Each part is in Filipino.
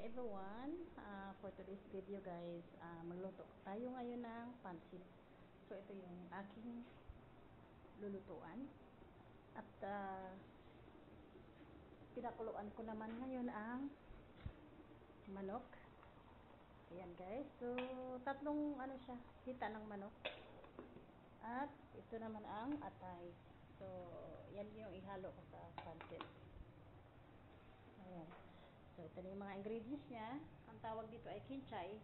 Hi everyone, for today's video guys, magluto tayo ngayon ng pansit. So ito yung aking lulutuan at pinakuluan ko naman ngayon ang manok. Ayan guys, so tatlong hita ng manok at ito naman ang atay. So yan yung ihalo ko sa pansit. Ayan. So, ito na yung mga ingredients niya. Ang tawag dito ay kinchay.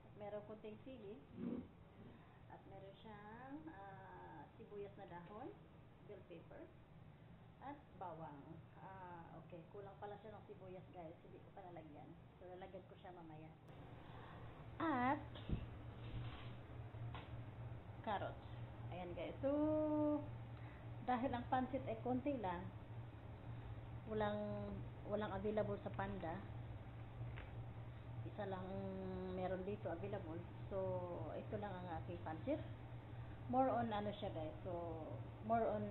At meron kunting sili. At meron siyang sibuyas na dahon, bell pepper, at bawang. Okay, kulang pala siya ng sibuyas guys. Hindi ko pa nalagyan. So, lalagyan ko siya mamaya. At carrots. Ayan guys. So, dahil ang pansit ay konti lang, walang available sa Panda, isa lang meron dito available. So ito lang ang aking pansit. More on siya guys, so more on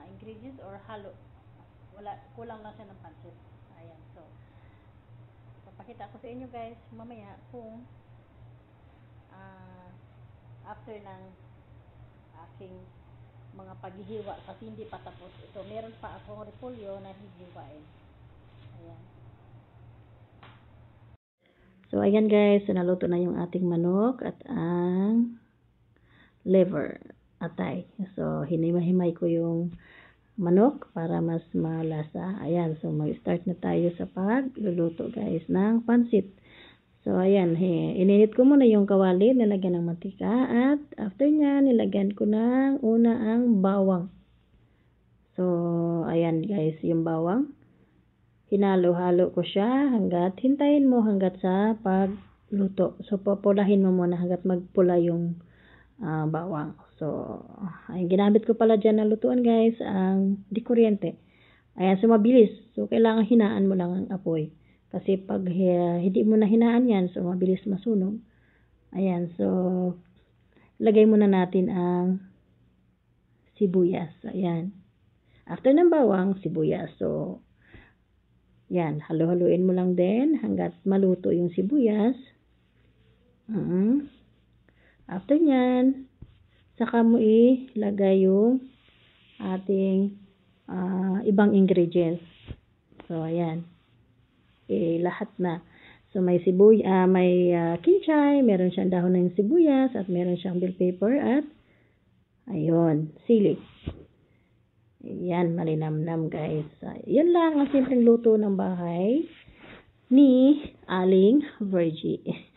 ingredients or halo, kulang lang siya ng pansit. Ayan, so papakita ko sa inyo guys mamaya kung after ng aking mga paghihiwa kasi hindi pa tapos. Ito, meron pa akong repolyo na hihiwain. Ayan. So, ayan guys, naluto na yung ating manok at ang liver, atay. So, hinimay-himay ko yung manok para mas malasa. Ayan, so mag-start na tayo sa pagluluto guys ng pansit. So, ayan, ininit ko muna yung kawali, nilagyan ng mantika, at after nya, nilagyan ko ng una ang bawang. So, ayan guys, yung bawang. Hinalo-halo ko siya hintayin mo hanggat sa pagluto. So, papulahin mo muna hanggat magpula yung bawang. So, ayan, ginamit ko pala dyan na lutuan guys, ang di kuryente. Ayan, so mabilis. So, kailangan hinaan mo lang ang apoy. Kasi pag hindi mo na hinaan yan, so mabilis masunog. Ayan, so lagay muna natin ang sibuyas. Ayan. After ng bawang, sibuyas. So, yan, halo-haluin mo lang din hanggat maluto yung sibuyas. After nyan, saka mo ilagay yung ating ibang ingredients. So, ayan. Lahat na. So may kinchay, meron siyang dahon ng sibuyas at meron siyang bell pepper at ayun, sili. Yan, malinamnam guys. Yan lang ang simpleng luto ng bahay ni Aling Virgie.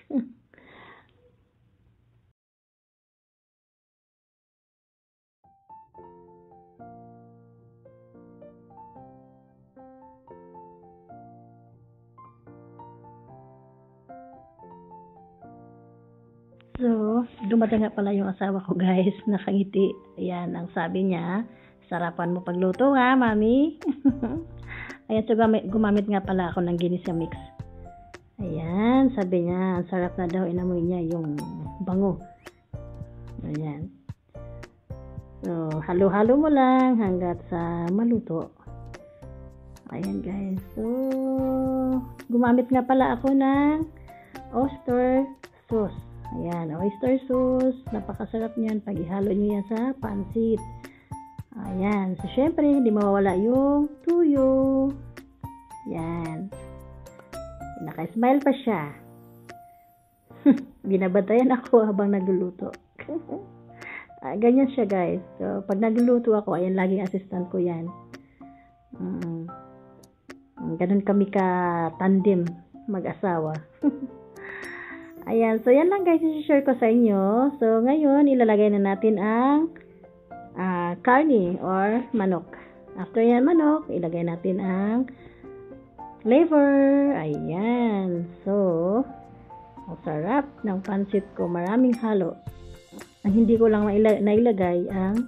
So, dumating nga pala yung asawa ko guys, nakangiti. Ayan, ang sabi niya, sarapan mo pagluto nga, mami. Ayan, so gumamit nga pala ako ng Ginisya mix. Ayan, sabi niya, ang sarap na daw, inamoy niya yung bango. Ayan. So, halo-halo mo lang hanggat sa maluto. Ayan guys, so gumamit nga pala ako ng oyster sauce. Ayan, oyster sauce. Napakasarap niyan pag ihalo nyo yan sa pansit. Ayan. So, syempre, hindi mawawala yung tuyo. Ayan. Naka-smile pa siya. Binabantayan ako habang nagluluto. Ganyan siya, guys. So, pag nagluluto ako, ayan, laging assistant ko yan. Ganun kami ka-tandem mag-asawa. Ayan, so yan lang guys, i-share ko sa inyo. So ngayon, ilalagay na natin ang karne or manok. After yan manok, ilagay natin ang liver. Ayan, so ang sarap ng pansit ko, maraming halo. Ang hindi ko lang nailagay ang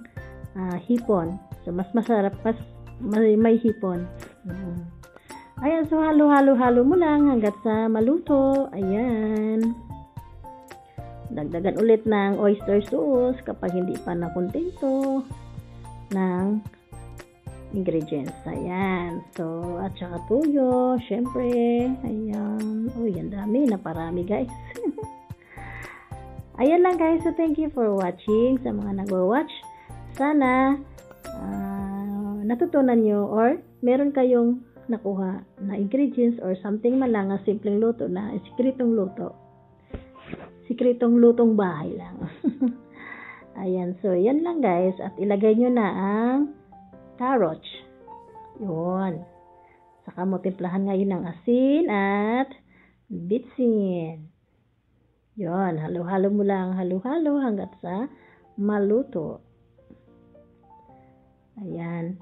hipon. So mas masarap, mas may hipon. Ayan, so halo-halo mo lang hanggat sa maluto. Ayan. Dagdagan ulit ng oyster sauce kapag hindi pa nakontento ng ingredients. Ayan. So, at saka tuyo, syempre. Ayan. Uy, ang dami. Naparami, guys. Ayan lang, guys. So, thank you for watching. Sa mga nagwa-watch, sana natutunan nyo or meron kayong nakuha na ingredients or something man lang na simpleng luto na sikretong luto. Sikretong lutong bahay lang. Ayan. So, yan lang, guys. At ilagay nyo na ang carrots. Yun. Saka mo timplahan ngayon ng asin at bitsin. Yun. Halo-halo mo lang. Halo-halo hanggat sa maluto. Ayan.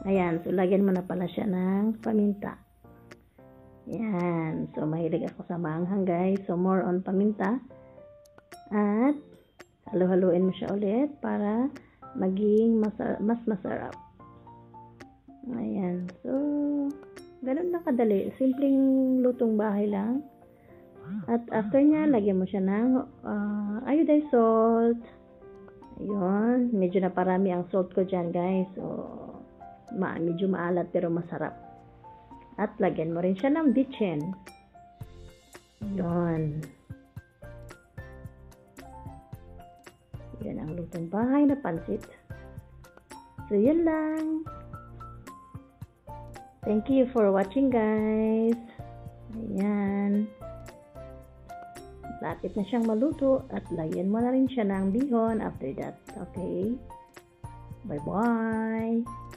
Ayan, so lagyan mo na pala siya ng paminta. Ayan, so mahilig ako sa maanghang, guys. So more on paminta. At halo-haluin mo siya ulit para maging mas masarap. Ayan, so ganun lang kadali. Simpleng lutong bahay lang. At after niya, lagyan mo siya ng iodized salt. Ayun, medyo na parami ang salt ko dyan, guys. So medyo maalat pero masarap. At lagyan mo rin siya ng bitchin. Yun. Yan ang lutong bahay na pansit. So yun lang. Thank you for watching, guys. Ayan. Lapit na siyang maluto at lagyan mo na rin siya ng bihon after that. Okay? Bye-bye.